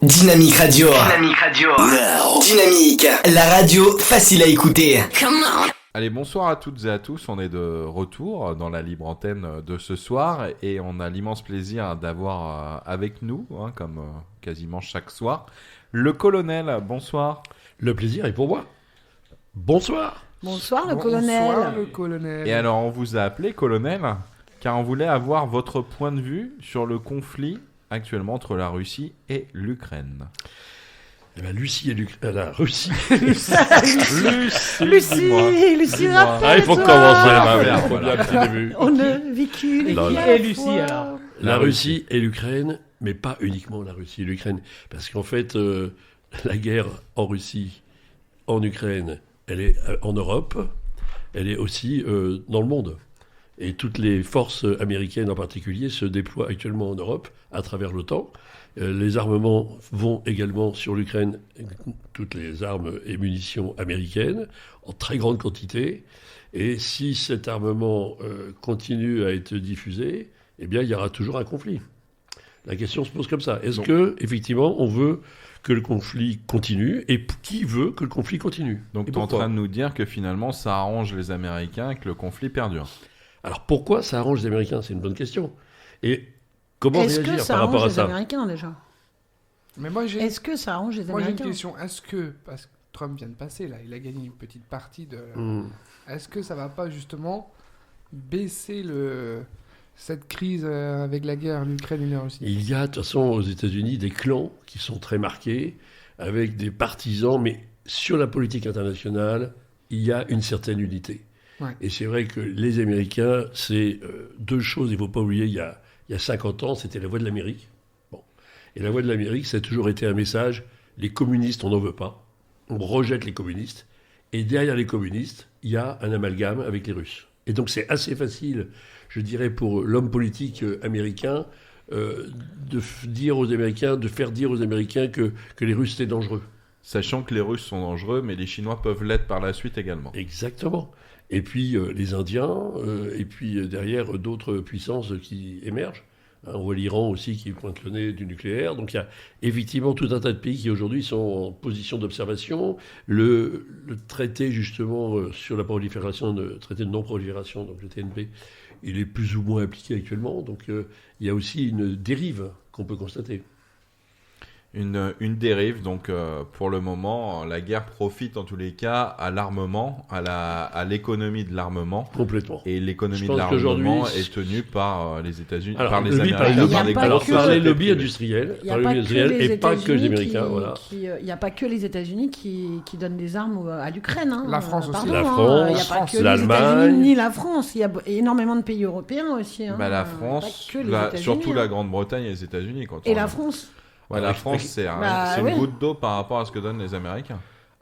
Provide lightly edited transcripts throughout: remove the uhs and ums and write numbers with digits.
Dynamique Radio. Dynamique Radio. Now. Dynamique, la radio facile à écouter. Come on. Allez, bonsoir à toutes et à tous. On est de retour dans la libre antenne de ce soir et on a l'immense plaisir d'avoir avec nous, comme quasiment chaque soir, le colonel. Bonsoir. Le plaisir est pour moi. Bonsoir. Bonsoir le colonel. Bonsoir le colonel. Et alors, on vous a appelé colonel car on voulait avoir votre point de vue sur le conflit actuellement entre la Russie et l'Ukraine. Eh ben, Lucie et la Russie. Lucie, Ah, il faut commencer. Il faut bien un petit début. On ne vécu les Et Lucie alors. La Russie et l'Ukraine, mais pas uniquement la Russie et l'Ukraine. Parce qu'en fait, la guerre en Russie, en Ukraine, elle est en Europe, elle est aussi dans le monde. Et toutes les forces américaines en particulier se déploient actuellement en Europe à travers l'OTAN. Les armements vont également sur l'Ukraine, toutes les armes et munitions américaines, en très grande quantité. Et si cet armement continue à être diffusé, eh bien, il y aura toujours un conflit. La question se pose comme ça. Est-ce que, effectivement, on veut que le conflit continue, et qui veut que le conflit continue? Donc tu es en train de nous dire que finalement ça arrange les Américains et que le conflit perdure. Alors pourquoi ça arrange les Américains? C'est une bonne question. Et comment réagir par rapport à ça? Est-ce que ça arrange les Américains déjà? Mais moi, Est-ce que ça arrange les Américains? j'ai une question. Est-ce que, parce que Trump vient de passer là, il a gagné une petite partie de... Est-ce que ça va pas justement baisser cette crise avec la guerre en Ukraine et en Russie? Il y a de toute façon aux États-Unis des clans qui sont très marqués, avec des partisans, mais sur la politique internationale, il y a une certaine unité. Ouais. Et c'est vrai que les Américains, c'est deux choses, il ne faut pas oublier, il y a 50 ans, c'était la voix de l'Amérique. Bon. Et la voix de l'Amérique, ça a toujours été un message, les communistes, on n'en veut pas, on rejette les communistes, et derrière les communistes, il y a un amalgame avec les Russes. Et donc c'est assez facile, je dirais, pour l'homme politique américain, de faire dire aux Américains que les Russes, c'est dangereux. Sachant que les Russes sont dangereux, mais les Chinois peuvent l'être par la suite également. Exactement. Et puis les Indiens, et puis derrière d'autres puissances qui émergent. On voit l'Iran aussi qui pointe le nez du nucléaire. Donc il y a effectivement tout un tas de pays qui aujourd'hui sont en position d'observation. Le traité justement sur la prolifération, le traité de non-prolifération, donc le TNP, il est plus ou moins appliqué actuellement. Donc il y a aussi une dérive qu'on peut constater. Une dérive, donc pour le moment, la guerre profite en tous les cas à l'armement, à l'économie de l'armement. Complètement. Et l'économie de l'armement est tenue par les États-Unis, par les Américains, par les lobbies industriels, et pas que les Américains. Voilà. Il n'y a pas que les États-Unis qui donnent des armes à l'Ukraine. Hein. La France aussi. La France, il n'y a pas que l'Allemagne. les États-Unis ni la France. Il y a énormément de pays européens aussi. Hein. La France, surtout la Grande-Bretagne et les États-Unis. Et la France. Ouais, la France, c'est une goutte d'eau par rapport à ce que donnent les Américains.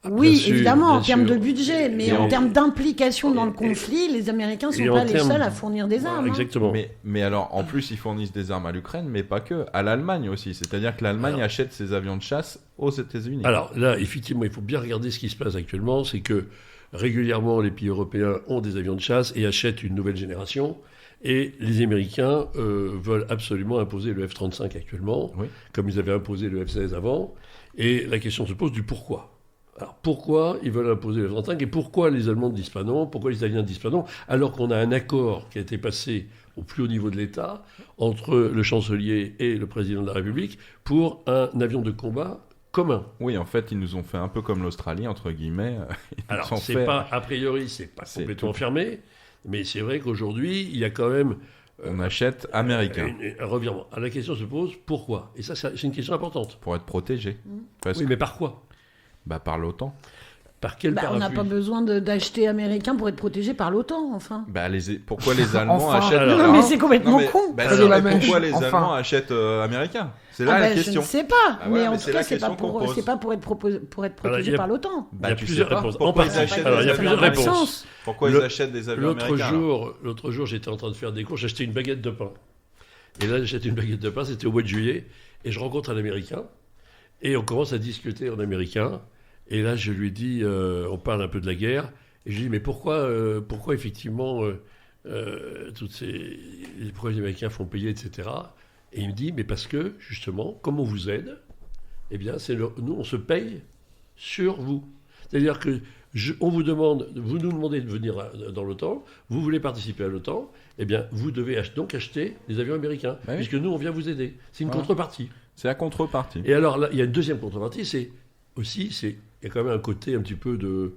Oui, évidemment, en termes de budget, mais en termes d'implication dans le conflit, les Américains ne sont pas les seuls à fournir des armes. Exactement. Mais alors, en plus, ils fournissent des armes à l'Ukraine, mais pas que, à l'Allemagne aussi. C'est-à-dire que l'Allemagne achète ses avions de chasse aux États-Unis. Alors là, effectivement, il faut bien regarder ce qui se passe actuellement. C'est que régulièrement, les pays européens ont des avions de chasse et achètent une nouvelle génération. Et les Américains veulent absolument imposer le F-35 actuellement, comme ils avaient imposé le F-16 avant. Et la question se pose du pourquoi. Alors pourquoi ils veulent imposer le F-35 et pourquoi les Allemands ne disent pas non, pourquoi les Italiens ne disent pas non, alors qu'on a un accord qui a été passé au plus haut niveau de l'État entre le chancelier et le président de la République pour un avion de combat commun. Oui, en fait, ils nous ont fait un peu comme l'Australie, entre guillemets. Alors, a priori, c'est pas complètement fermé. Mais c'est vrai qu'aujourd'hui, il y a quand même... on achète américain. Un revirement. La question se pose, pourquoi? Et ça, c'est une question importante. Pour être protégé. Oui, mais par quoi? Par l'OTAN. Par quel parapluie? On n'a pas besoin d'acheter américain pour être protégé par l'OTAN, enfin. Pourquoi les Allemands achètent... Non, mais c'est complètement con. Pourquoi les Allemands achètent américain? C'est là la question. Je ne sais pas, mais en tout cas, c'est pas pour être protégé par l'OTAN. Il y a plusieurs réponses. Pourquoi ils achètent il y a plusieurs réponses. Pourquoi ils achètent des avions américains? L'autre jour, j'étais en train de faire des courses, j'achetais une baguette de pain. Et là, j'achète une baguette de pain, c'était au mois de juillet, et je rencontre un Américain, et on commence à discuter en américain. Et là, je lui dis, on parle un peu de la guerre, et je lui dis, mais pourquoi effectivement, pourquoi les Américains font payer, etc. Et il me dit, mais parce que, justement, comme on vous aide, eh bien, nous, on se paye sur vous. C'est-à-dire que on vous demande, vous nous demandez de venir dans l'OTAN, vous voulez participer à l'OTAN, eh bien, vous devez donc acheter des avions américains, puisque nous, on vient vous aider. C'est une contrepartie. C'est la contrepartie. Et alors, là, il y a une deuxième contrepartie, il y a quand même un côté un petit peu de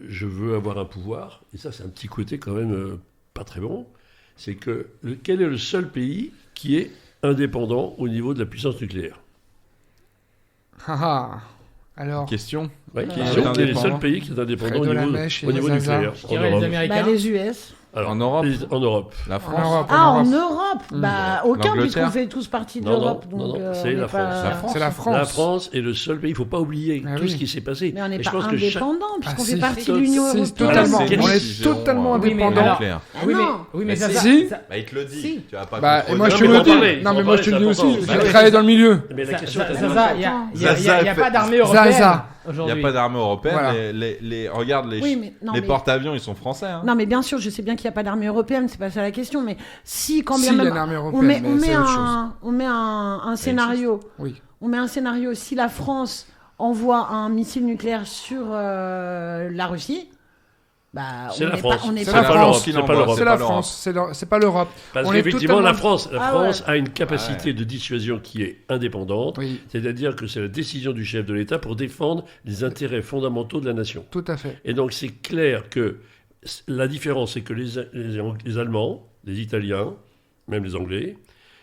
je veux avoir un pouvoir, et ça, c'est un petit côté quand même pas très bon. C'est que quel est le seul pays qui est indépendant au niveau de la puissance nucléaire? Alors, question. Quel est le seul pays qui est indépendant au niveau nucléaire? Les Américains. Les US. Alors, en Europe. La France. En Europe. Aucun, puisqu'on fait tous partie de l'Europe. Non, c'est la France. C'est la France. La France est le seul pays. Il ne faut pas oublier tout ce qui s'est passé. Mais on n'est pas indépendant, puisqu'on fait partie de l'Union européenne. On est totalement indépendant. Oui, mais ça. Il te le dit. Tu vas pas. Moi, je te le dis. Non, mais moi, je te le dis aussi. J'ai travaillé dans le milieu. Mais la question, il n'y a pas d'armée européenne. Il n'y a pas d'armée européenne. Regarde, les porte-avions, ils sont français. Non, mais bien sûr, je sais bien qu'il n'y a pas d'armée européenne, c'est pas ça la question. Mais si, quand bien même, on met un scénario. Oui. On met un scénario. Si la France envoie un missile nucléaire sur la Russie. C'est la France. C'est la France. C'est pas l'Europe. Parce qu'effectivement, la France a une capacité de dissuasion qui est indépendante. Oui. C'est-à-dire que c'est la décision du chef de l'État pour défendre les intérêts fondamentaux de la nation. Tout à fait. Et donc, c'est clair que la différence, c'est que les Allemands, les Italiens, même les Anglais,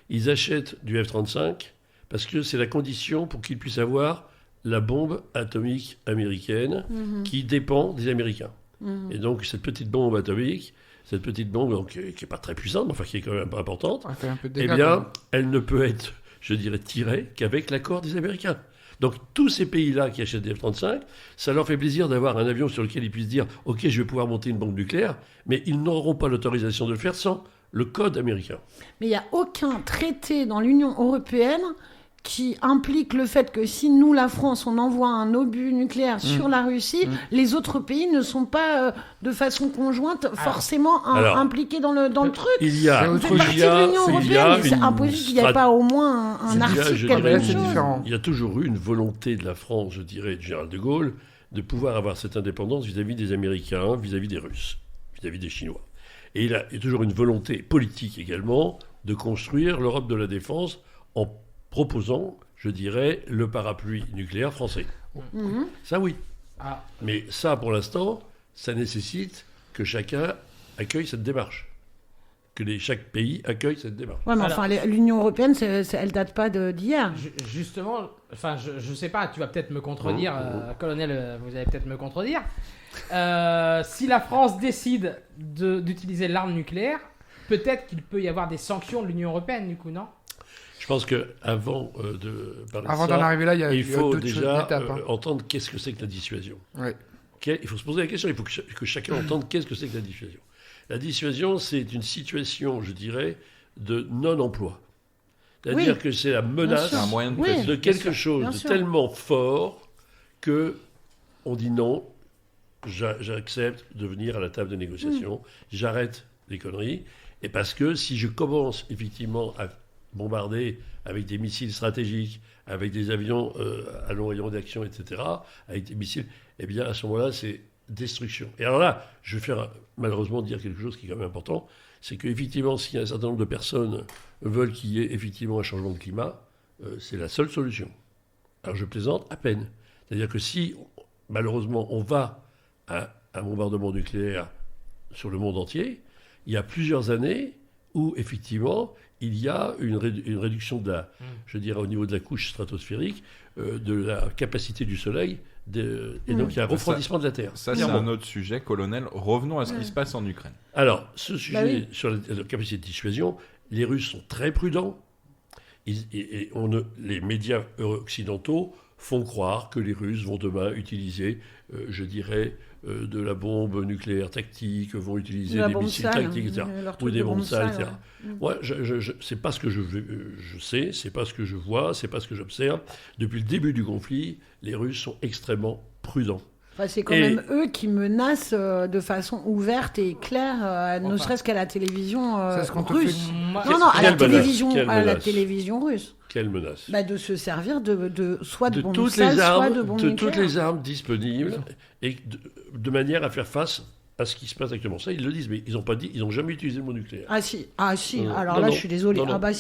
ils achètent du F-35 parce que c'est la condition pour qu'ils puissent avoir la bombe atomique américaine qui dépend des Américains. Et donc, cette petite bombe atomique, qui n'est pas très puissante, mais enfin qui est quand même pas importante, elle ne peut être, je dirais, tirée qu'avec l'accord des Américains. Donc, tous ces pays-là qui achètent des F-35, ça leur fait plaisir d'avoir un avion sur lequel ils puissent dire « Ok, je vais pouvoir monter une bombe nucléaire », mais ils n'auront pas l'autorisation de le faire sans le code américain. Mais il n'y a aucun traité dans l'Union européenne qui implique le fait que si nous, la France, on envoie un obus nucléaire sur la Russie, les autres pays ne sont pas de façon conjointe forcément impliqués dans le truc. Il y a l'Union européenne, c'est impossible qu'il n'y ait pas au moins un article quelque chose. Il y a toujours eu une volonté de la France, je dirais, du général de Gaulle, de pouvoir avoir cette indépendance vis-à-vis des Américains, vis-à-vis des Russes, vis-à-vis des Chinois. Et il y a toujours une volonté politique également de construire l'Europe de la défense en proposant, je dirais, le parapluie nucléaire français. Ça, oui. Mais ça, pour l'instant, ça nécessite que chacun accueille cette démarche. Que chaque pays accueille cette démarche. Ouais, mais enfin, l'Union européenne, elle date pas d'hier. Justement, enfin, je sais pas, tu vas peut-être me contredire, colonel, vous allez peut-être me contredire. Si la France décide d'utiliser l'arme nucléaire, peut-être qu'il peut y avoir des sanctions de l'Union européenne, du coup, non ? Je pense qu'avant de parler avant de ça, d'en arriver là, il faut déjà entendre qu'est-ce que c'est que la dissuasion. Ouais. Il faut se poser la question, il faut que chacun entende qu'est-ce que c'est que la dissuasion. La dissuasion, c'est une situation, je dirais, de non-emploi. C'est-à-dire que c'est la menace un moyen de de quelque chose de tellement fort qu'on dit non, j'accepte de venir à la table de négociation, j'arrête les conneries, et parce que si je commence effectivement à bombarder avec des missiles stratégiques, avec des avions à long rayon d'action, etc., avec des missiles, eh bien, à ce moment-là, c'est destruction. Et alors là, je vais malheureusement dire quelque chose qui est quand même important, c'est qu'effectivement, si un certain nombre de personnes veulent qu'il y ait effectivement un changement de climat, c'est la seule solution. Alors je plaisante à peine. C'est-à-dire que si, malheureusement, on va à un bombardement nucléaire sur le monde entier, il y a plusieurs années où, effectivement, il y a une réduction je dirais, au niveau de la couche stratosphérique, de la capacité du Soleil, et donc il y a un refroidissement de la Terre. Ça, c'est un autre sujet, colonel. Revenons à ce qui se passe en Ukraine. Alors, ce sujet sur la capacité de dissuasion, les Russes sont très prudents. Les médias occidentaux font croire que les Russes vont demain utiliser, je dirais, de la bombe nucléaire tactique, vont utiliser des missiles tactiques, etc. Ou des bombes sales, etc. Moi, c'est pas ce que je sais, c'est pas ce que je vois, c'est pas ce que j'observe. Depuis le début du conflit, les Russes sont extrêmement prudents. Enfin, c'est quand même eux qui menacent de façon ouverte et claire, ne serait-ce qu'à la télévision russe. Non, à la télévision russe. Quelle menace? De se servir soit de bombes toutes salles, les armes, soit de bombes nucléaires. toutes les armes disponibles et de manière à faire face à ce qui se passe actuellement. Ça, ils le disent, mais ils n'ont jamais utilisé le mot nucléaire. Ah si. Alors Non, là, non. je suis désolé. Non, non. Ah bah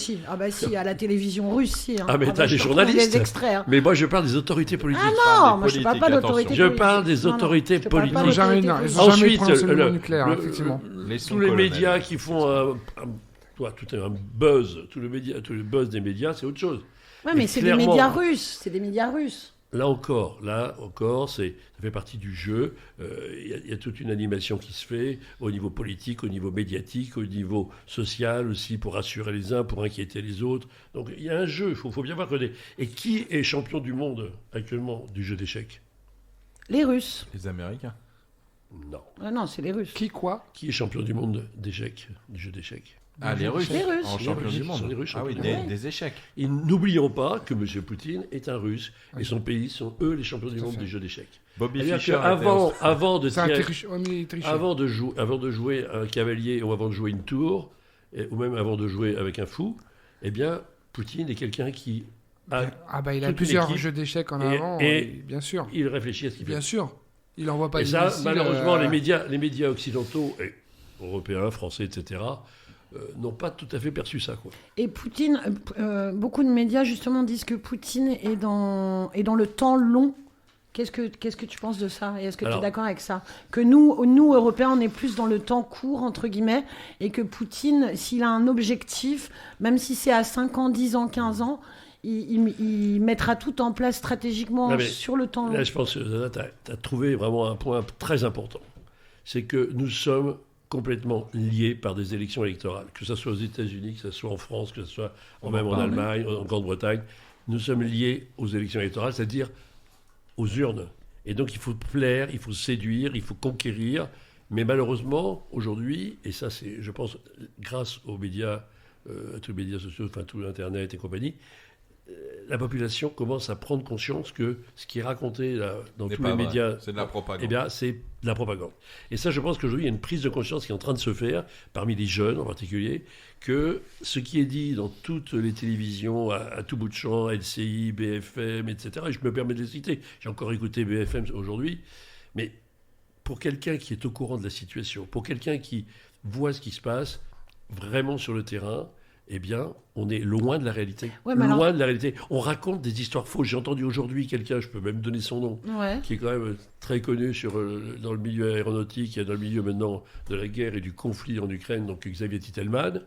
si, à la télévision russe, si. Ah, mais t'as je les te retrouve journalistes. des extraits. Hein. Mais moi, je parle des autorités politiques. Ah non, des moi je ne parle pas politiques, d'autorité Je politique. parle des Non, non, autorités je te parle pas politiques. Jamais, d'autorité non, politique. ils ont jamais Ensuite, prononcé le mot nucléaire, effectivement. tous les médias qui font tout un buzz, tout le buzz des médias, c'est autre chose. Ouais, mais c'est des clairement, médias russes. C'est des médias russes. Là encore, ça fait partie du jeu. Il y a toute une animation qui se fait au niveau politique, au niveau médiatique, au niveau social aussi, pour rassurer les uns, pour inquiéter les autres. Donc il y a un jeu, il faut bien voir que Et qui est champion du monde actuellement du jeu d'échecs? Les Russes. Les Américains. Non. Ah non, c'est les Russes. Qui, quoi? Qui est champion du monde d'échecs, du jeu d'échecs? Ah, les Russes. Les Russes. En Les champion Russes, du ce sont monde. les Russes Ah oui, champions du monde. des échecs. Et n'oublions pas que M. Poutine est un Russe Oui. et son pays sont eux les champions du Tout à monde fait. du jeu d'échecs. Bobby C'est-à-dire Fischer. avant de C'est un tirer- triche. Ouais, mais il trichait. avant de jouer un cavalier ou avant de jouer une tour, ou même avant de jouer avec un fou, eh bien, Poutine est quelqu'un qui Ah bah il a toute plusieurs l'équipe. jeux d'échecs en Et- avant, et- bien sûr. il réfléchit à ce qu'il fait. Bien sûr. Il envoie pas Et des ça, missiles, malheureusement, les médias occidentaux, et européens, français, etc., n'ont pas tout à fait perçu ça, quoi. Et Poutine, beaucoup de médias justement disent que Poutine est dans le temps long. Qu'est-ce que tu penses de ça? Et est-ce que tu es Alors- d'accord avec ça? Que nous, Européens, on est plus dans le temps court, entre guillemets, et que Poutine, s'il a un objectif, même si c'est à 5 ans, 10 ans, 15 ans, il mettra tout en place stratégiquement Non, mais sur le temps long. Là, je pense que tu as trouvé vraiment un point très important. C'est que nous sommes complètement liés par des élections électorales, que ce soit aux États-Unis, que ce soit en France, que ce soit même en Allemagne, en Grande-Bretagne. Nous sommes liés aux élections électorales, c'est-à-dire aux urnes. Et donc, il faut plaire, il faut séduire, il faut conquérir. Mais malheureusement, aujourd'hui, et ça, c'est, je pense, grâce aux médias, à tous les médias sociaux, enfin, tout l'Internet et compagnie, la population commence à prendre conscience que ce qui est raconté là, dans N'est tous pas les vrai. médias, C'est de la propagande. eh bien, c'est de la propagande. Et ça, je pense qu'aujourd'hui, il y a une prise de conscience qui est en train de se faire, parmi les jeunes en particulier, que ce qui est dit dans toutes les télévisions, à tout bout de champ, LCI, BFM, etc., et je me permets de les citer, j'ai encore écouté BFM aujourd'hui, mais pour quelqu'un qui est au courant de la situation, pour quelqu'un qui voit ce qui se passe vraiment sur le terrain, eh bien, on est loin de la réalité. Ouais, mais Loin de la réalité. On raconte des histoires fausses. J'ai entendu aujourd'hui quelqu'un, je peux même donner son nom, Ouais. qui est quand même très connu dans le milieu aéronautique et dans le milieu maintenant de la guerre et du conflit en Ukraine, donc Xavier Titelman,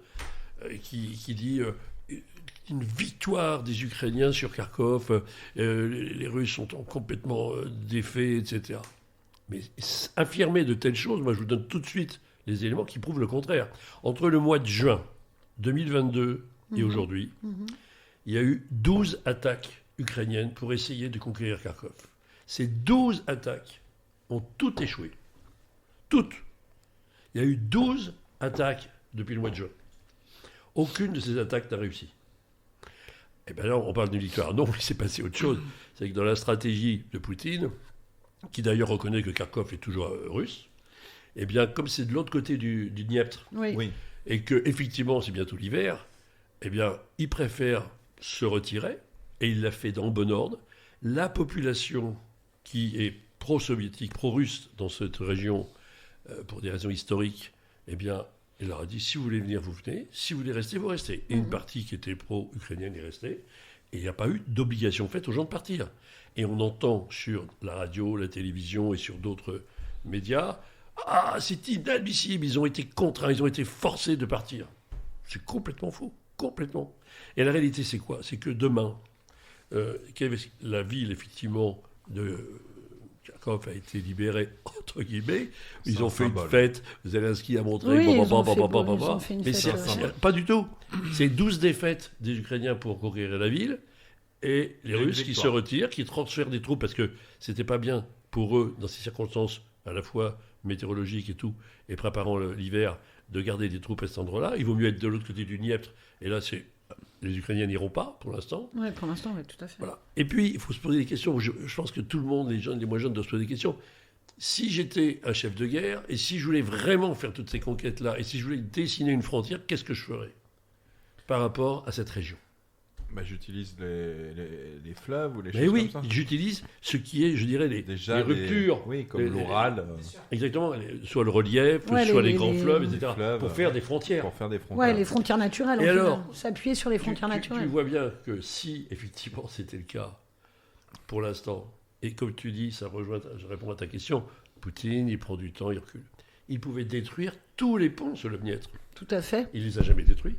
qui dit une victoire des Ukrainiens sur Kharkov, les Russes sont complètement défaits, etc. Mais affirmer de telles choses, moi je vous donne tout de suite les éléments qui prouvent le contraire. Entre le mois de juin 2022 et aujourd'hui, il y a eu 12 attaques ukrainiennes pour essayer de conquérir Kharkov. Ces 12 attaques ont toutes échoué. Toutes. Il y a eu 12 attaques depuis le mois de juin. Aucune de ces attaques n'a réussi. Et bien là, on parle d'une victoire. Non, il s'est passé autre chose. C'est que dans la stratégie de Poutine, qui d'ailleurs reconnaît que Kharkov est toujours russe, eh bien, comme c'est de l'autre côté du Dniepr, Oui. Oui. et que effectivement c'est bientôt l'hiver, eh bien, il préfère se retirer, et il l'a fait dans le bon ordre. La population qui est pro-soviétique, pro-russe dans cette région, pour des raisons historiques, eh bien, il leur a dit, si vous voulez venir, vous venez, si vous voulez rester, vous restez. Et une partie qui était pro-ukrainienne est restée, et il n'y a pas eu d'obligation faite aux gens de partir. Et on entend sur la radio, la télévision et sur d'autres médias, ah, c'est inadmissible, ils ont été contraints, ils ont été forcés de partir. C'est complètement faux, complètement. Et la réalité, c'est quoi? C'est que demain, la ville, effectivement, de Kharkov a été libérée, entre guillemets. Ils ont fait une fête, Zelensky a montré... Oui, ils ont fait une Mais fête, pas du tout. C'est 12 défaites des Ukrainiens pour conquérir la ville, et les Russes qui se retirent, qui transfèrent des troupes, parce que c'était pas bien pour eux, dans ces circonstances, à la fois météorologiques et tout, et préparant l'hiver, de garder des troupes à cet endroit-là. Il vaut mieux être de l'autre côté du Dniepr, et là, les Ukrainiens n'iront pas, pour l'instant. Oui, pour l'instant, oui, tout à fait. Voilà. Et puis, il faut se poser des questions. Je pense que tout le monde, les jeunes, les moins jeunes, doivent se poser des questions. Si j'étais un chef de guerre, et si je voulais vraiment faire toutes ces conquêtes-là, et si je voulais dessiner une frontière, qu'est-ce que je ferais par rapport à cette région? J'utilise les fleuves ou les Mais choses oui, comme ça. j'utilise ce qui est, je dirais, les ruptures. Oui, comme Les- l'Oural. Exactement, soit le relief, Ouais, soit les- les grands les- fleuves, etc. fleuves, pour faire des frontières. Pour faire des frontières. Ouais, les frontières naturelles. Et en alors, final. S'appuyer sur les frontières Tu naturelles. vois bien que si, effectivement, c'était le cas, pour l'instant, et comme tu dis, je réponds à ta question, Poutine, il prend du temps, il recule. Il pouvait détruire tous les ponts sur le Dniepr. Tout à fait. Il les a jamais détruits.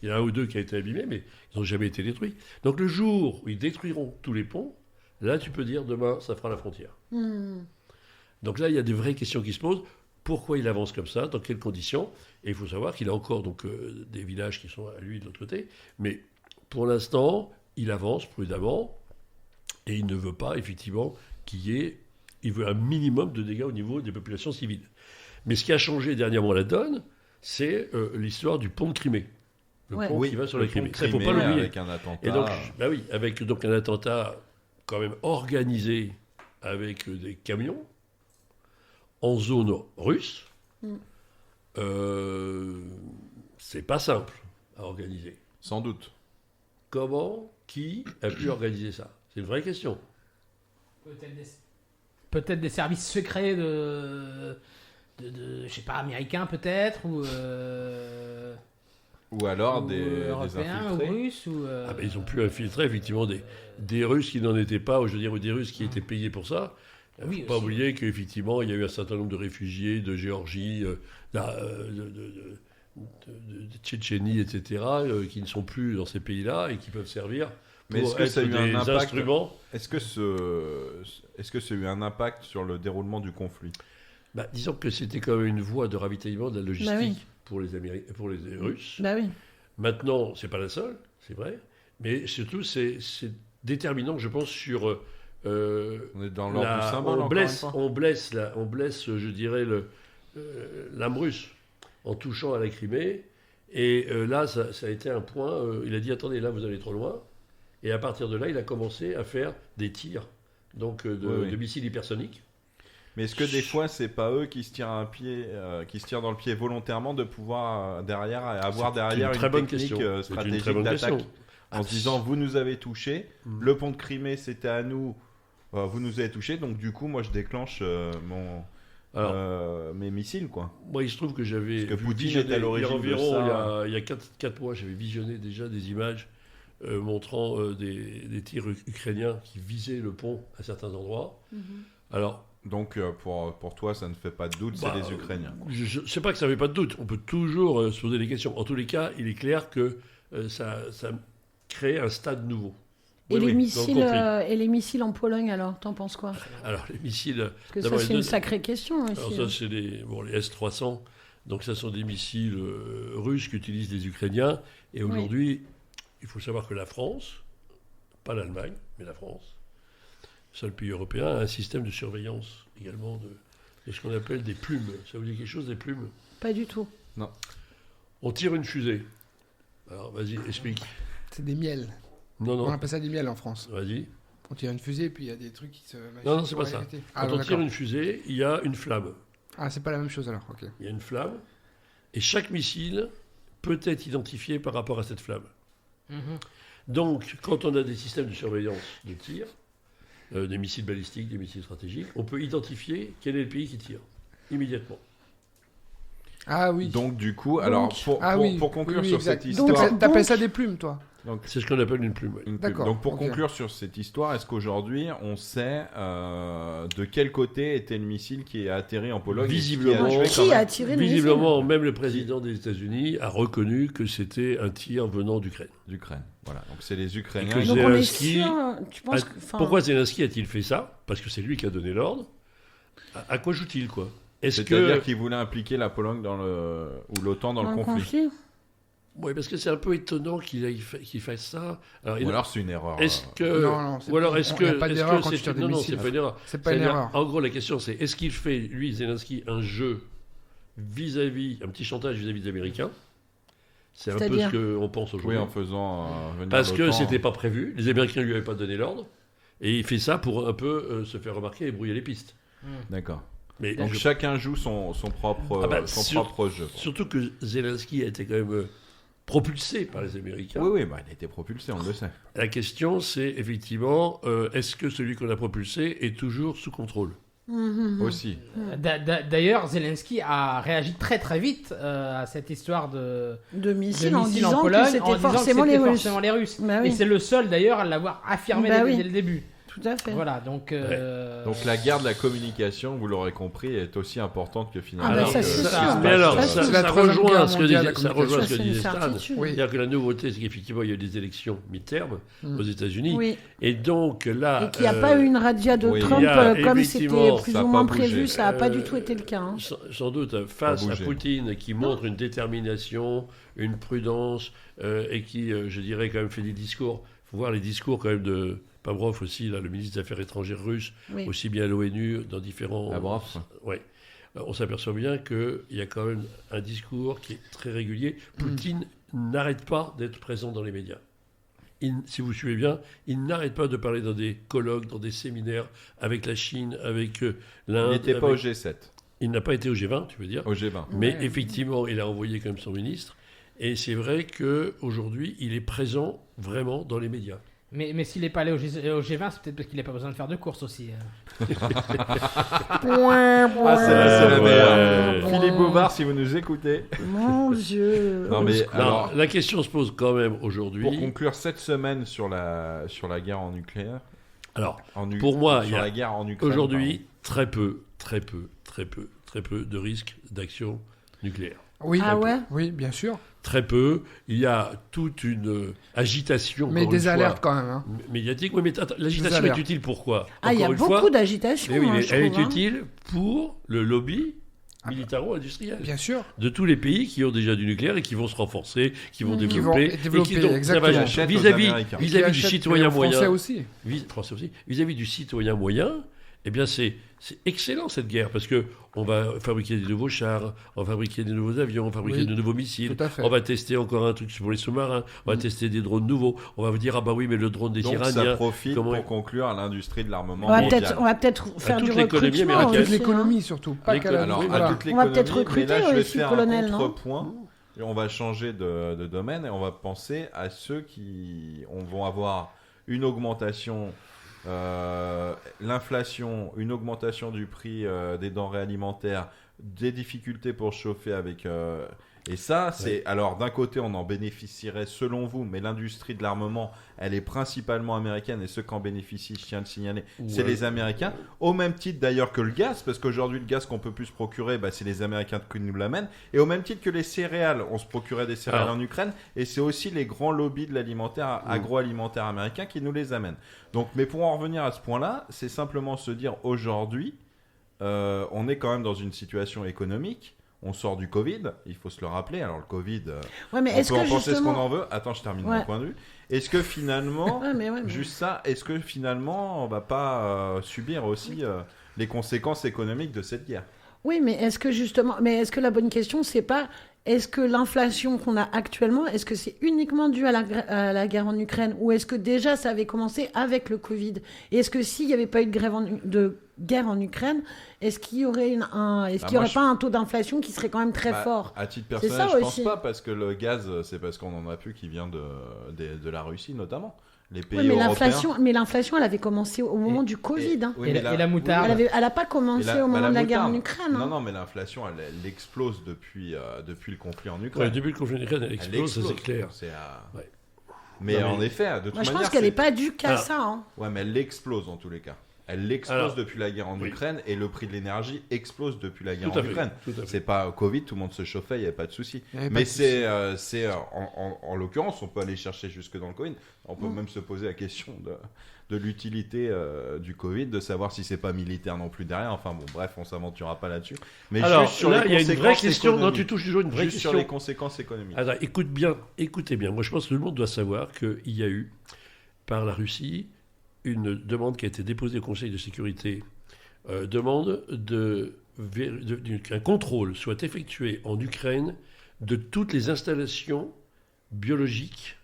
Il y en a un ou deux qui ont été abîmés, mais ils n'ont jamais été détruits. Donc le jour où ils détruiront tous les ponts, là, tu peux dire, demain, ça fera la frontière. Donc là, il y a des vraies questions qui se posent. Pourquoi il avance comme ça? Dans quelles conditions? Et il faut savoir qu'il a encore donc, des villages qui sont à lui de l'autre côté. Mais pour l'instant, il avance prudemment et il ne veut pas, effectivement, qu'il y ait... Il veut un minimum de dégâts au niveau des populations civiles. Mais ce qui a changé dernièrement la donne, c'est l'histoire du pont de Crimée. Le Ouais. pont qui va sur la Le pont Crimée. de Ça, il ne faut pas Crimée l'oublier. avec un attentat. Et donc, avec donc un attentat quand même organisé avec des camions en zone russe, c'est pas simple à organiser. Sans doute. Comment, qui a pu organiser ça? C'est une vraie question. Peut-être des services secrets de je sais pas, américains peut-être, Ou alors ou des européens, ou infiltrés. russes, ou... Ah ben, ils ont pu infiltrer effectivement des Russes qui n'en étaient pas, ou je veux dire, ou des Russes qui étaient payés pour ça. Il ne Oui, faut pas aussi. oublier qu'effectivement, il y a eu un certain nombre de réfugiés de Géorgie, de Tchétchénie, etc., qui ne sont plus dans ces pays-là et qui peuvent servir Mais est-ce pour que être ça a eu un des impact instruments. Est-ce que ça a eu un impact sur le déroulement du conflit? Bah, disons que c'était quand même une voie de ravitaillement de la logistique Bah oui. pour les Russes. Bah oui. Maintenant, c'est pas la seule, c'est vrai, mais surtout, c'est déterminant, je pense, sur... On est dans l'ordre du symbole, on encore blesse, une fois. on blesse, je dirais, l'âme russe en touchant à la Crimée. Et là, ça a été un point. Il a dit attendez, là, vous allez trop loin. Et à partir de là, il a commencé à faire des tirs donc, de missiles hypersoniques. Mais est-ce que des fois, c'est pas eux qui se tirent qui se tirent dans le pied volontairement de pouvoir derrière avoir derrière une très bonne technique question. C'est une stratégique très bonne d'attaque question. en se disant vous nous avez touché, le pont de Crimée c'était à nous, vous nous avez touché, donc du coup moi je déclenche mes missiles quoi. Moi, il se trouve que j'avais Parce que Poutine visionné est à l'origine il y a environ, de ça. il y a 4 mois, j'avais visionné déjà des images montrant des tirs ukrainiens qui visaient le pont à certains endroits. Alors, Donc pour toi ça ne fait pas de doute, bah, c'est les Ukrainiens. je ne sais pas que ça ne fait pas de doute. On peut toujours se poser des questions. En tous les cas, il est clair que ça crée un stade nouveau. Et, Oui, les oui, dans le missiles, conflit. et les missiles en Pologne, alors, t'en penses quoi? Alors, les missiles... Parce que d'abord, ça, c'est une sacrée question aussi. Alors ça, c'est les S-300. Donc ça sont des missiles russes qu'utilisent les Ukrainiens. Et aujourd'hui, il faut savoir que la France, pas l'Allemagne, mais la France, seul pays européen, a un système de surveillance également de ce qu'on appelle des plumes. Ça vous dit quelque chose, des plumes? Pas du tout. On tire une fusée. Alors vas-y, explique. C'est des miels. Non, On non, appelle ça des miels en France. vas-y. On tire une fusée et puis il y a des trucs qui se... Non, c'est pas ça. Ah, Quand on non, tire d'accord. une fusée, il y a une flamme. Ah, c'est pas la même chose alors, ok. Il y a une flamme. Et chaque missile peut être identifié par rapport à cette flamme. Donc, quand on a des systèmes de surveillance de tir, des missiles balistiques, des missiles stratégiques, on peut identifier quel est le pays qui tire immédiatement. Ah oui. Donc du coup, alors pour conclure Oui, sur exact. cette Donc, histoire, t'appelles ça des plumes, toi? donc C'est ce qu'on appelle une plume. ouais. Une pub. D'accord, Donc pour ok. conclure sur cette histoire, est-ce qu'aujourd'hui on sait de quel côté était le missile qui a atterri en Pologne et Visiblement. qui a tué quand Qui même a tiré le Visiblement, même le président des États-Unis a reconnu que c'était un tir venant d'Ukraine. d'Ukraine. Voilà, donc c'est les Ukrainiens. Et que Donc on est Zelensky sûr. Tu penses que. enfin, Pourquoi Zelensky a-t-il fait ça? Parce que c'est lui qui a donné l'ordre. À quoi joue-t-il, quoi? Est-ce C'est-à-dire que... qu'il voulait impliquer la Pologne ou l'OTAN dans le conflit. Oui, parce que c'est un peu étonnant qu'il fasse ça. Alors, Ou alors c'est une erreur. est-ce que... Non, Ou alors est-ce que... il n'y a pas est-ce d'erreur que quand tu c'est- tires des Non, non, missiles. c'est pas une erreur. C'est pas une C'est-à-dire, erreur. En gros, la question c'est, est-ce qu'il fait, lui, Zelensky, un jeu vis-à-vis, un petit chantage vis-à-vis des Américains? C'est un peu C'est-à-dire ce qu'on pense Oui, aujourd'hui. en faisant venir Parce que l'OTAN. c'était pas prévu, les Américains lui avaient pas donné l'ordre, et il fait ça pour un peu se faire remarquer et brouiller les pistes. D'accord. Mais Donc je- chacun joue son propre Ah bah, son propre jeu. Surtout que Zelensky a été quand même propulsé par les Américains. Oui, il a été propulsé, on le sait. La question, c'est effectivement, est-ce que celui qu'on a propulsé est toujours sous contrôle ? Aussi. D'ailleurs, Zelensky a réagi très très vite à cette histoire de missiles en disant Pologne, que c'était forcément les Russes. forcément les Russes. Bah oui. Et c'est le seul d'ailleurs à l'avoir affirmé Bah dès oui. le début. Tout à fait. Voilà, donc La guerre de la communication, vous l'aurez compris, est aussi importante que finalement. Ah bah ça, c'est sûr. Mais alors, Ça, ça, c'est la ça troisième rejoint guerre ce que mondiale, disait, la ça rejoint ce Ça, que c'est une disait Stan. certitude. Oui. C'est-à-dire que la nouveauté, c'est qu'effectivement, il y a eu des élections mi-terme aux États-unis. Oui. Et donc là. Et qu'il n'y a pas eu une radia de oui. Trump Il y a, comme c'était effectivement, plus ça a ou moins pas bougé. prévu. Ça n'a pas du tout été le cas. Hein. Sans doute, face à bougé. Poutine qui montre une détermination, une prudence, et qui, je dirais, quand même fait des discours. Il faut voir les discours quand même de Lavrov aussi, là, le ministre des Affaires étrangères russe, Oui. aussi bien à l'ONU, dans différents... Lavrov. Ouais. On s'aperçoit bien qu'il y a quand même un discours qui est très régulier. Poutine n'arrête pas d'être présent dans les médias. Si vous suivez bien, il n'arrête pas de parler dans des colloques, dans des séminaires avec la Chine, avec l'Inde. Il n'était pas au G7, Il n'a pas été au G20, tu veux dire. au G20. Mais effectivement, il a envoyé quand même son ministre. Et c'est vrai qu'aujourd'hui, il est présent vraiment dans les médias. mais s'il n'est pas allé au G20, c'est peut-être parce qu'il n'a pas besoin de faire de course aussi. Ah, c'est la meilleure. Philippe Bouvard, si vous nous écoutez. Mon Dieu. Non, mais Alors, alors, la question se pose quand même aujourd'hui. pour conclure cette semaine sur la guerre en nucléaire. Alors, En U- pour moi, il sur y a la guerre en Ukraine. aujourd'hui, très peu de risques d'action nucléaire. Oui, Ah ouais. oui, bien sûr. Très peu. Il y a toute une agitation. Mais encore des une fois, alertes quand même. Hein. médiatique. Oui, mais attends, l'agitation alertes. est utile pourquoi Ah, il y a Encore une beaucoup fois, d'agitation. mais oui, hein, mais je elle trouve, est hein. utile pour le lobby militaro-industriel Bien sûr. de tous les pays qui ont déjà du nucléaire et qui vont se renforcer, qui vont Qui vont développer, développer, et qui donc, exactement. ça va Achètent aux vis-à-vis Américains. Et qui vis-à-vis du achètent citoyen les Français moyen, aussi. Français aussi, vis-à-vis du citoyen moyen, eh bien c'est excellent cette guerre parce que on va fabriquer des nouveaux chars, on va fabriquer des nouveaux avions, on va fabriquer Oui, de nouveaux missiles, tout à fait. on va tester encore un truc pour les sous-marins, on va tester des drones nouveaux, on va vous dire ah bah oui mais le drone des Donc ça Iraniens, profite comment- pour conclure à l'industrie de l'armement On va mondial. peut-être faire toute du l'économie recrutement. américaine. Toute aussi, hein. l'économie surtout, pas qu'à la Alors, oui, à voilà. toute On va l'économie, peut-être mais recruter là, je vais aussi, faire colonel, un non contrepoint. Et on va changer de domaine et on va penser à ceux qui vont avoir une augmentation, l'inflation, une augmentation du prix des denrées alimentaires, des difficultés pour chauffer avec... et ça, c'est... Alors, d'un côté, on en bénéficierait selon vous, mais l'industrie de l'armement, elle est principalement américaine et ceux qui en bénéficient, je tiens à le signaler, c'est Ouais. les Américains. Au même titre d'ailleurs que le gaz, parce qu'aujourd'hui, le gaz qu'on peut plus se procurer, bah, c'est les Américains qui nous l'amènent. Et au même titre que les céréales, on se procurait des céréales Alors. en Ukraine, et c'est aussi les grands lobbies de l'alimentaire, agroalimentaire américain qui nous les amènent. Donc, mais pour en revenir à ce point-là, c'est simplement se dire aujourd'hui, on est quand même dans une situation économique. On sort du Covid, il faut se le rappeler. Alors le Covid, Ouais, mais on est-ce peut en que penser ce qu'on justement... en veut. Attends, je termine Ouais. mon point de vue. Est-ce que finalement, Ouais, mais juste ça, est-ce que finalement on va pas subir aussi les conséquences économiques de cette guerre? Oui, mais est-ce que justement, mais est-ce que la bonne question, c'est pas, est-ce que l'inflation qu'on a actuellement, est-ce que c'est uniquement dû à la guerre en Ukraine, ou est-ce que déjà ça avait commencé avec le Covid? Et est-ce que s'il n'y avait pas eu de guerre en Ukraine, est-ce qu'il y aurait qu'il y aurait pas un taux d'inflation qui serait quand même très Bah, fort? À titre C'est personnel, ça je pense aussi. pas parce que le gaz, c'est parce qu'on en a plus qui vient de la Russie notamment. Les pays Oui, mais européens. l'inflation, elle avait commencé au moment du Covid. Hein. oui, Et mais la moutarde. Elle n'a pas commencé au moment de la guerre en Ukraine. Non, Hein. non, mais l'inflation, elle explose depuis le conflit en Ouais, Ukraine. depuis le conflit en Ukraine, elle explose, ça, c'est clair. Ouais. Ouais. Mais Non, mais- en effet, de toute Moi, je manière, pense qu'elle c'est- n'est pas due qu'à Alors, ça. Hein. Ouais, mais elle explose en tous les cas. Elle explose Alors, depuis la guerre en oui. Ukraine et le prix de l'énergie explose depuis la guerre Tout à en fait, Ukraine. tout à fait. C'est pas au Covid, tout le monde se chauffait, il n'y avait pas de souci. Il y avait pas Mais de c'est en l'occurrence, on peut aller chercher jusque dans le Covid. On peut même se poser la question de l'utilité du Covid, de savoir si c'est pas militaire non plus derrière. Enfin bon, bref, on s'aventurera pas là-dessus. Mais Alors juste sur là, les il y a une vraie conséquences question. Non, économiques. tu touches toujours une vraie Juste question. sur les conséquences économiques. Alors, écoutez bien. Moi, je pense que tout le monde doit savoir qu'il y a eu, par la Russie, une demande qui a été déposée au Conseil de sécurité, demande qu'un contrôle soit effectué en Ukraine de toutes les installations biologiques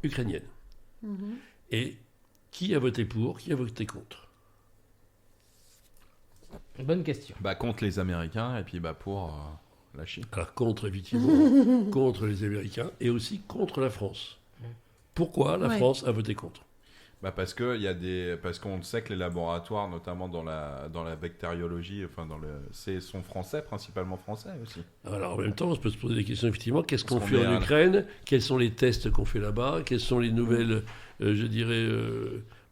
ukrainiennes. Et qui a voté pour, qui a voté contre? Bonne question. Bah contre les Américains et puis bah pour la Chine. Alors, effectivement, contre les Américains et aussi contre la France. Pourquoi la France a voté contre? Parce qu'on sait que les laboratoires, notamment dans la bactériologie, sont français, principalement français aussi. Alors en même temps, on peut se poser des questions effectivement. Qu'est-ce qu'on fait en Ukraine? Quels sont les tests qu'on fait là-bas? Quelles sont les nouvelles,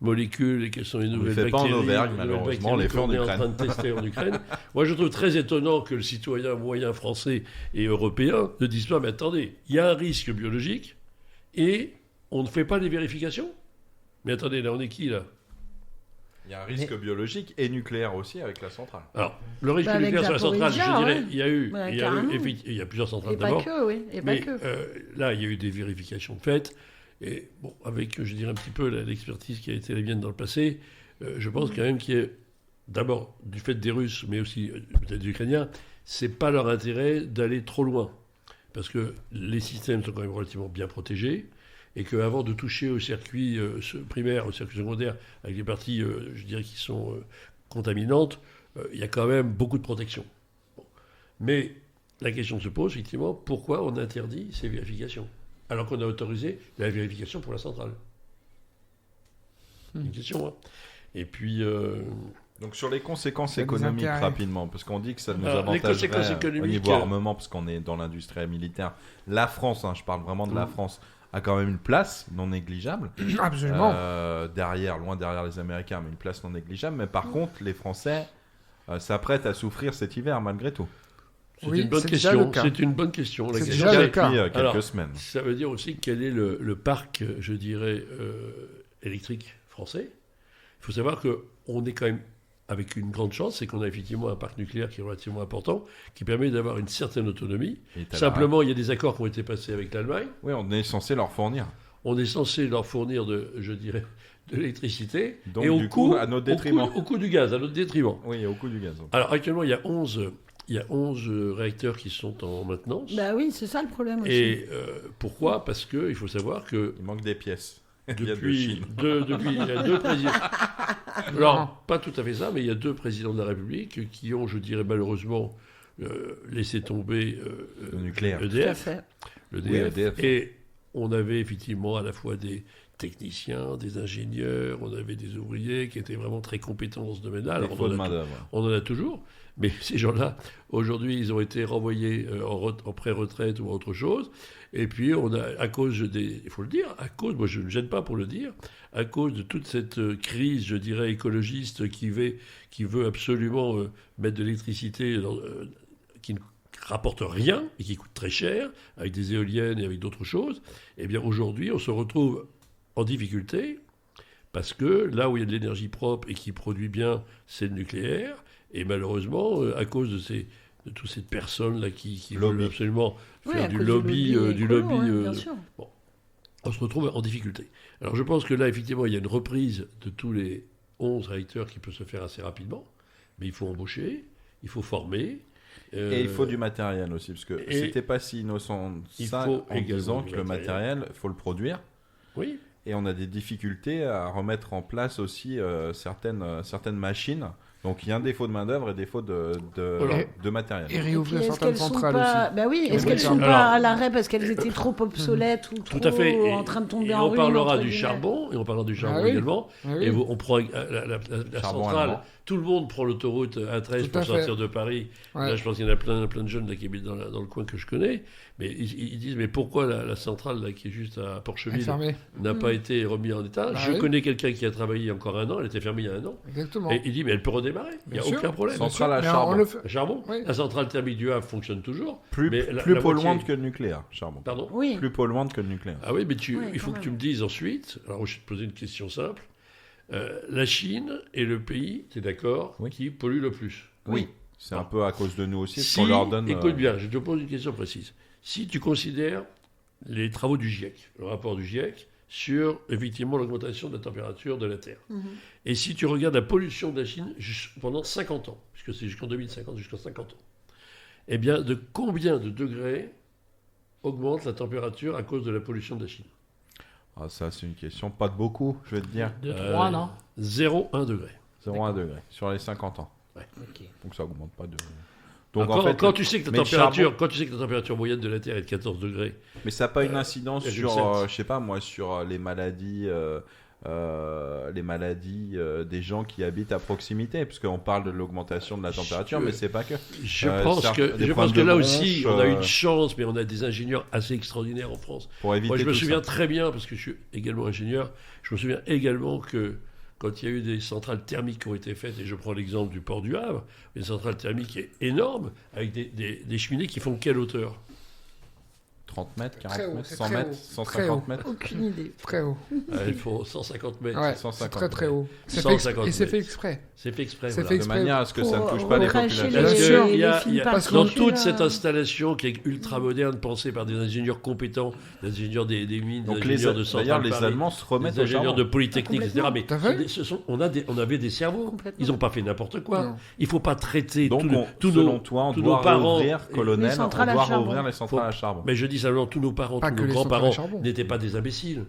molécules et quelles sont les nouvelles bactéries? On ne les fait pas en Auvergne, malheureusement, on les fait en Ukraine. On est en train de tester en Ukraine. Moi, je trouve très étonnant que le citoyen moyen français et européen ne dise pas, mais attendez, il y a un risque biologique et on ne fait pas les vérifications. Mais attendez, là, on est qui, là? Il y a un risque biologique et nucléaire aussi avec la centrale. Alors, le risque nucléaire sur la centrale, je dirais, il y a plusieurs centrales d'abord. Et pas que. Là, il y a eu des vérifications faites. Et bon, avec, je dirais, un petit peu l'expertise qui a été la mienne dans le passé, je pense quand même qu'il y a, d'abord, du fait des Russes, mais aussi peut-être des Ukrainiens, c'est pas leur intérêt d'aller trop loin. Parce que les systèmes sont quand même relativement bien protégés. Et qu'avant de toucher au circuit primaire, au circuit secondaire, avec les parties, je dirais, qui sont contaminantes, il y a quand même beaucoup de protection. Bon. Mais la question se pose, effectivement, pourquoi on interdit ces vérifications, alors qu'on a autorisé la vérification pour la centrale? Une question, hein. Et puis... Donc sur les conséquences économiques, rapidement, parce qu'on dit que ça nous avantagerait au niveau armement, parce qu'on est dans l'industrie militaire. La France, je parle vraiment de la France, a quand même une place non négligeable. Absolument. Loin derrière les Américains, mais une place non négligeable. Mais par contre, les Français s'apprêtent à souffrir cet hiver, malgré tout. C'est une bonne question. C'est une bonne question. C'est déjà le cas. Depuis quelques semaines. Ça veut dire aussi quel est le parc, je dirais, électrique français. Il faut savoir qu'on est quand même avec une grande chance, c'est qu'on a effectivement un parc nucléaire qui est relativement important, qui permet d'avoir une certaine autonomie. Simplement, il y a des accords qui ont été passés avec l'Allemagne. Oui, on est censé leur fournir. On est censé leur fournir de l'électricité. Donc, et du coup, à notre détriment. Au coût du gaz, à notre détriment. Oui, au coût du gaz. Alors, actuellement, il y a 11 réacteurs qui sont en maintenance. Bah oui, c'est ça le problème aussi. Et pourquoi? Parce qu'il faut savoir que... Il manque des pièces. Depuis, il y a deux présidents. Alors, pas tout à fait ça, mais il y a deux présidents de la République qui ont, je dirais malheureusement, laissé tomber le nucléaire. EDF. EDF. Et on avait effectivement à la fois des techniciens, des ingénieurs, on avait des ouvriers qui étaient vraiment très compétents dans ce domaine-là. Alors, on en a toujours, mais ces gens-là, aujourd'hui, ils ont été renvoyés en pré-retraite ou autre chose. Et puis, on a, à cause il faut le dire, moi je ne me gêne pas pour le dire, à cause de toute cette crise, je dirais, écologiste qui veut absolument mettre de l'électricité qui ne rapporte rien et qui coûte très cher, avec des éoliennes et avec d'autres choses, eh bien aujourd'hui, on se retrouve en difficulté parce que là où il y a de l'énergie propre et qui produit bien, c'est le nucléaire. Et malheureusement, à cause de toutes ces personnes-là qui veulent absolument faire du lobby. Bon, on se retrouve en difficulté. Alors je pense que là, effectivement, il y a une reprise de tous les 11 réacteurs qui peut se faire assez rapidement, mais il faut embaucher, il faut former. Et il faut du matériel aussi, parce que c'était pas si innocent ça en disant que le matériel, il faut le produire. Oui. Et on a des difficultés à remettre en place aussi certaines machines. Donc il y a un défaut de main-d'œuvre et défaut de matériel. Et réouvrir certaines centrales aussi. Bah oui, est-ce qu'elles sont pas à l'arrêt parce qu'elles étaient trop obsolètes ou trop en train de tomber en ruine? On parlera du charbon, également. Et on prend la centrale. Tout le monde prend l'autoroute A13 pour sortir de Paris. Ouais. Là, je pense qu'il y en a plein de jeunes là, qui habitent dans le coin que je connais. Mais ils disent, mais pourquoi la centrale là, qui est juste à Porcheville n'a pas été remise en état? Je connais quelqu'un qui a travaillé encore un an, elle était fermée il y a un an. Exactement. Et il dit, mais elle peut redémarrer, il n'y a aucun problème. Centrale à charbon. La centrale thermique du Havre fonctionne toujours. Plus polluante que le nucléaire, charbon. Pardon? Oui. Plus polluante que le nucléaire. Ah oui, mais il faut que tu me dises ensuite, alors je vais te poser une question simple. La Chine est le pays, tu es d'accord, qui pollue le plus. Oui. C'est un peu à cause de nous aussi, parce qu'on leur donne... Écoute bien, je te pose une question précise. Si tu considères les travaux du GIEC, le rapport du GIEC, sur effectivement l'augmentation de la température de la Terre, et si tu regardes la pollution de la Chine pendant 50 ans, puisque c'est jusqu'en 2050, jusqu'à 50 ans, eh bien, de combien de degrés augmente la température à cause de la pollution de la Chine? Ah, ça, c'est une question, pas de beaucoup, je vais te dire. 2-3, non? 0,1 degré. 0,1 degré, sur les 50 ans. Ouais. Ok. Donc ça augmente pas de Donc Alors, en fait, quand tu sais que mais la le charbon- température moyenne de la Terre est de 14 degrés, Mais ça n'a pas une incidence il y a sur, du sens. je sais pas moi, sur les maladies des gens qui habitent à proximité, parce qu'on parle de l'augmentation de la température, mais c'est pas que. je des pense problèmes que de là bronches, aussi, on a une chance, mais on a des ingénieurs assez extraordinaires en France. Pour éviter Moi, je me tout souviens ça. très bien, parce que je suis également ingénieur, je me souviens également que quand il y a eu des centrales thermiques qui ont été faites, et je prends l'exemple du port du Havre, une centrale thermique énorme, avec des cheminées qui font quelle hauteur 30 mètres, 40 Très haut, mètres, c'est 100 très mètres, haut. 150 mètres. Aucune idée. Très haut. Il faut 150 mètres. Ouais, 150 c'est très très haut. C'est 150 et c'est fait mètres. exprès. C'est fait exprès. C'est voilà. fait De exprès. manière à ce que ça ne Pour touche pas les arracher populations. Parce que il y a- fines il y a- particules, Dans toute cette là. installation qui est ultra moderne, pensée par des ingénieurs compétents, des ingénieurs des mines, Donc des les, ingénieurs de d'ailleurs, centrales les Paris, Allemands se remettent des au ingénieurs charbon. de Polytechnique, etc. Complètement. Mais T'as vu on avait des cerveaux. Complètement. Ils n'ont pas fait n'importe quoi. Non. Il ne faut pas traiter Donc, tous selon nos, toi, on tous doit nos parents. rouvrir, colonel, Les on centrales à doit charbon. rouvrir les centrales à charbon. Mais je dis simplement, tous nos parents, Pas tous que nos les centrales grands-parents à charbon. n'étaient pas des imbéciles.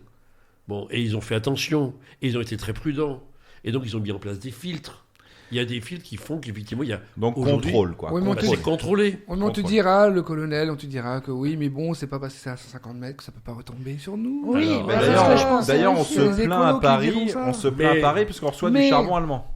Bon, et ils ont fait attention. Et ils ont été très prudents. Et donc, ils ont mis en place des filtres. Il y a des filtres qui font qu'effectivement, il y a. Donc aujourd'hui- contrôle, quoi. Oui, mais on Bah, te c'est dit- contrôlé. On te Contrôle. dira, le colonel, on te dira que oui, mais bon, c'est pas passé à 150 mètres que ça peut pas retomber sur nous. Oui, Alors, bah, mais c'est ce que je D'ailleurs, pensais d'ailleurs, on aussi. se Les plaint écolos à qui Paris, diront ça. on se plaint Mais- à Paris parce qu'on reçoit du mais- charbon allemand.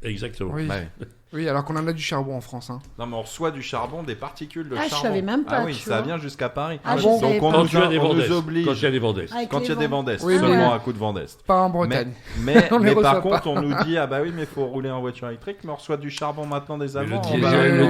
Exactement. Oui. Ouais. Oui, alors qu'on en a du charbon en France. Hein. Non, mais on reçoit du charbon, des particules de Ah, je charbon. savais même pas, Ah oui, tu ça vois. vient jusqu'à Paris. Ah, je Donc savais on pas. Quand nous, tu as des on nous Vendès. oblige. Quand il y a des Vendès. Avec Quand les il y a des vents. Vendès, Oui, mais- seulement à coup de Vendès. Pas en Mais, Bretagne. mais, On les mais par reçoit pas. contre, on nous dit ah bah oui, mais il faut rouler en voiture électrique, mais on reçoit du charbon maintenant des le Allemands. on diesel, va- le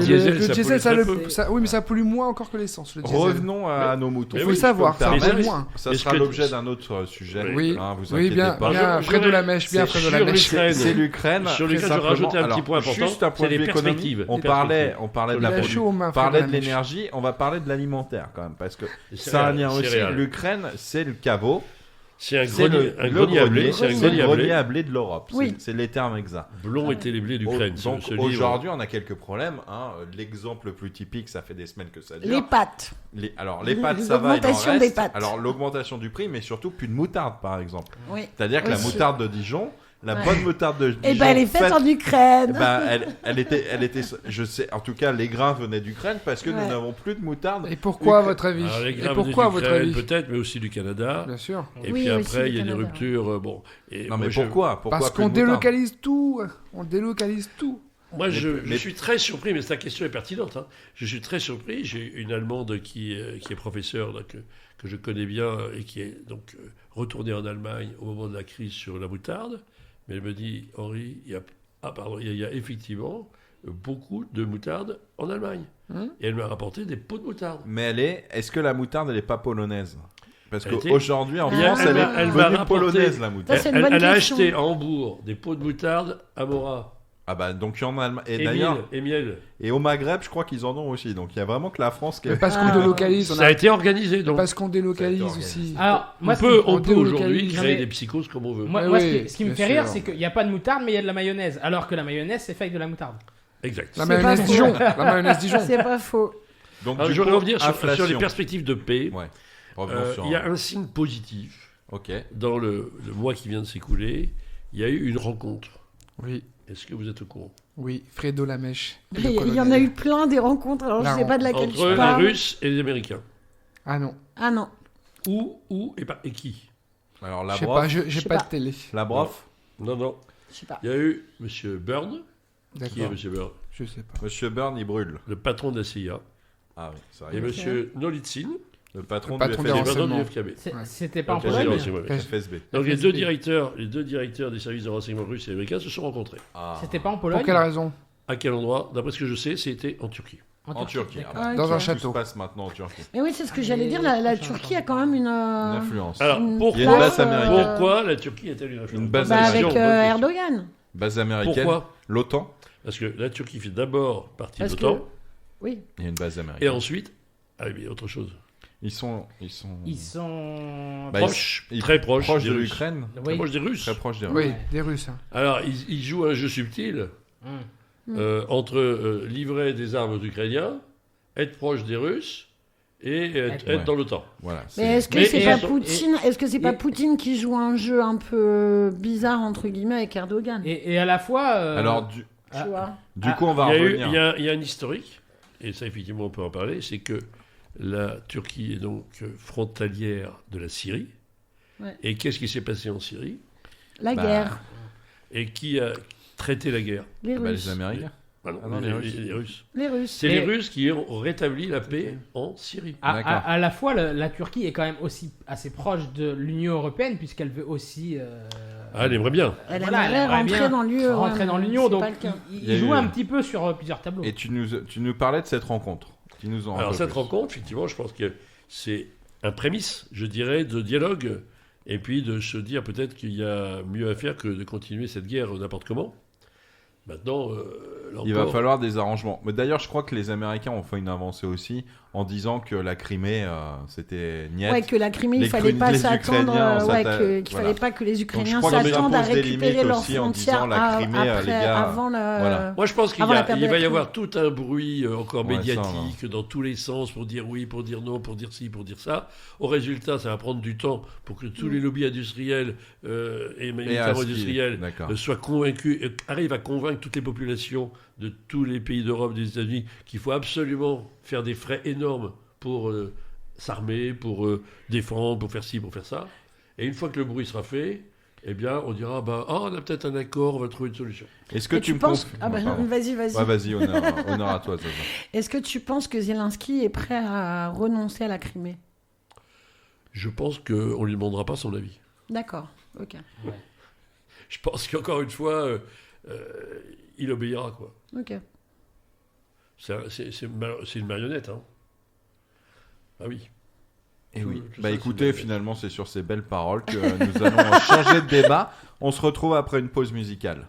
diesel, ça pollue ça, très peu. oui, mais ça pollue moins encore que l'essence. Le diesel. Revenons à nos moutons. Mais Il faut oui, le savoir, je ça peux me pollue permettre. moins. Ça Est-ce sera que- l'objet d'un autre sujet. Oui, Hein, vous oui, inquiétez bien, pas. bien, Je- Fred de je- la mèche, bien c'est Fred de la sur mèche. l'Ukraine. C'est l'Ukraine. Sur très l'Ukraine, je simplement. rajoutais un petit Alors, point important, Juste un point c'est de les vue économique. perspectives. On Les parlait perspectives. de Il la a pollution. chaud aux mains, On Fred parlait de de la mèche. l'énergie, on va parler de l'alimentaire quand même, parce que Les ça a un céréales, lien aussi. céréales. L'Ukraine, c'est le caveau, C'est un c'est grenier, un le grenier à blé. grenier, C'est un c'est grenier le à grenier blé. à blé de l'Europe. Oui. C'est les termes exacts. Blond était les blés d'Ukraine. Donc ce livre. aujourd'hui, on a quelques problèmes. Hein. L'exemple le plus typique, ça fait des semaines que ça dure. Les pâtes. Alors les pâtes, ça va. Il en L'augmentation reste. des pâtes. Alors l'augmentation du prix, mais surtout plus de moutarde, par exemple. Oui. C'est-à-dire que la Aussi. moutarde de Dijon, la Ouais. bonne moutarde de Dijon, Et ben, elle est faite faite- en Ukraine. bah, elle était, je sais, en tout cas, les grains venaient d'Ukraine parce que nous Ouais. n'avons plus de moutarde. Et pourquoi, à Ukra- votre avis Alors, les Et graves pourquoi, à votre d'Ukraine, avis peut-être, mais aussi du Canada. Bien sûr. Et Oui, puis aussi après, du il y a des Canada. ruptures. Bon. Et Non, moi, mais je- pourquoi Parce plus qu'on de moutarde délocalise tout. On délocalise tout. Moi, je mais- suis très surpris, mais ta question est pertinente. Hein. Je suis très surpris. J'ai une Allemande qui est professeure, là, que je connais bien, et qui est donc retournée en Allemagne au moment de la crise sur la moutarde. Mais elle me dit, Henri, il y a effectivement beaucoup de moutarde en Allemagne. Et elle m'a rapporté des pots de moutarde. Mais est-ce que la moutarde, elle n'est pas polonaise? Parce Elle était- qu'aujourd'hui, en Elle France, m'a- elle est elle m'a devenue rapporté- polonaise, la moutarde. Ça, c'est une bonne Elle a question. acheté à Hambourg des pots de moutarde à Mora. Ah bah, donc il y en a... Et Et d'ailleurs, miel. Et miel. et au Maghreb, je crois qu'ils en ont aussi. Donc il y a vraiment que la France qui est... Mais parce qu'on délocalise, on Ça a a... été organisé, donc. parce qu'on délocalise Ça a été aussi. Alors, On moi, peut, on on peut aujourd'hui délocalise. créer Mais- des psychoses comme on veut. Moi, Mais moi, oui, ce qui me bien fait rire, sûr. c'est qu'il n'y a pas de moutarde, mais il y a de la mayonnaise. Alors que la mayonnaise, c'est fait avec de la moutarde. Exact. La C'est mayonnaise pas Dijon. faux. La mayonnaise Dijon. C'est pas faux. Donc Alors, du je voudrais coup, revenir sur les inflation. perspectives de paix. Ouais. Revenons sur... Il y a un signe positif Ok. dans le mois qui vient de s'écouler. Il y a eu une rencontre. Oui, Est-ce que vous êtes au courant? oui. Fredo la mèche. Il y en a eu plein des rencontres, alors je La sais pas de laquelle Entre tu les parles. Russes et les Américains. Ah non. Ah non. Où et qui? Alors Je sais Lavrov, pas, j'ai Je sais pas pas. de télé. Lavrov, Non. Je sais pas. Il y a eu M. Byrne. Qui est D'accord. M. Byrne? Je sais pas. Monsieur Byrne, il brûle. Le patron de la CIA. Ah oui, ça Et arrive. M. Nolitsyn, Le patron, Le patron du des le FSB. patron du renseignements. FKB. Ouais. C'était pas en Donc, les Pologne. renseignements. FSB. Donc les FSB. deux directeurs des services de renseignement russes et américains se sont rencontrés. Ah. C'était pas en Pour Pologne. quelle raison? À quel endroit? D'après ce que je sais, c'était en Turquie. En Turquie. d'accord. Ah bah, Dans un ok. tout château. se passe maintenant en Turquie. Mais oui, c'est ce que j'allais dire. La Turquie a quand même une. Une influence. Alors, Une pourquoi, Il y a une base américaine. pourquoi la Turquie est-elle une influence? Une base Bah, avec Bonne question. Erdogan. Base américaine. Pourquoi? L'OTAN. Parce que la Turquie fait d'abord partie de Parce l'OTAN, que. Oui. Il y a une base et américaine. ensuite, ah oui, autre chose. Ils sont Ils sont. Bah, Proches, ils- très proches proches des de Russes. l'Ukraine. Très Oui. proches des Russes. Très proches des Russes. Oui, des Russes. hein. Alors, ils jouent un jeu subtil Hum. entre livrer des armes aux Ukrainiens, être proche des Russes et être Ouais. dans l'OTAN. Voilà. Mais est-ce que Mais- c'est et pas elles sont- Poutine Est-ce que c'est pas Poutine qui joue un jeu un peu bizarre entre guillemets avec Erdogan Et à la fois. Alors, Tu vois du coup, on va Il y a eu- revenir. il y a un historique. et ça effectivement on peut en parler, c'est que la Turquie est donc frontalière de la Syrie. Ouais. Et qu'est-ce qui s'est passé en Syrie? La guerre. Et qui a traité la guerre? Les Bah, Russes. les Américains. Ah non, Ah non, les les Russes. Les Russes. C'est les Russes qui ont rétabli la paix en Syrie. D'accord. À la fois, la Turquie est quand même aussi assez proche de l'Union européenne, puisqu'elle veut aussi. Ah, elle aimerait bien. Elle Voilà, aimerait rentrer bien dans l'UE. rentrer dans l'Union, donc Il y a il joue eu- un petit peu sur plusieurs tableaux. Et tu nous parlais de cette rencontre. Dis-nous en un Alors peu cette plus. rencontre, effectivement, je pense que c'est un prémisse, je dirais, de dialogue, et puis de se dire peut-être qu'il y a mieux à faire que de continuer cette guerre n'importe comment. Maintenant, là Il va encore, falloir des arrangements. Mais d'ailleurs, je crois que les Américains ont fait une avancée aussi en disant que la Crimée, c'était niet. Ouais, que la Crimée, il Les fallait pas les s'attendre, Ukrainiens, qu'il voilà. fallait pas que les Ukrainiens crois qu'ils s'attendent à imposent des récupérer limites leurs aussi en frontières disant la Crimée, les gars, avant la. voilà. moi je pense qu'il Avant y la a, perte il de va la y Crimée. avoir tout un bruit encore Ouais, ça, médiatique dans tous les sens pour dire oui, pour dire non, pour dire ci, pour dire ça. Au résultat, ça va prendre du temps pour que tous les lobbies industriels et militaro-industriels D'accord. soient convaincus, arrivent à convaincre toutes les populations de tous les pays d'Europe, des États-Unis, qu'il faut absolument faire des frais énormes pour s'armer, pour défendre, pour faire ci, pour faire ça. Et une fois que le bruit sera fait, eh bien, on dira, on a peut-être un accord, on va trouver une solution. Est-ce que Et tu me penses. confies Ah bah, pardon. vas-y. Ouais, vas-y, honneur à toi. Zaza. Est-ce que tu penses que Zelensky est prêt à renoncer à la Crimée? Je pense qu'on ne lui demandera pas son avis. D'accord, ok. Je pense qu'encore une fois, il obéira, quoi. Ok. C'est une marionnette, hein. Ah oui. Et oui. Tout Bah ça, écoutez, c'est- finalement, c'est sur ces belles paroles que nous allons changer de débat. On se retrouve après une pause musicale.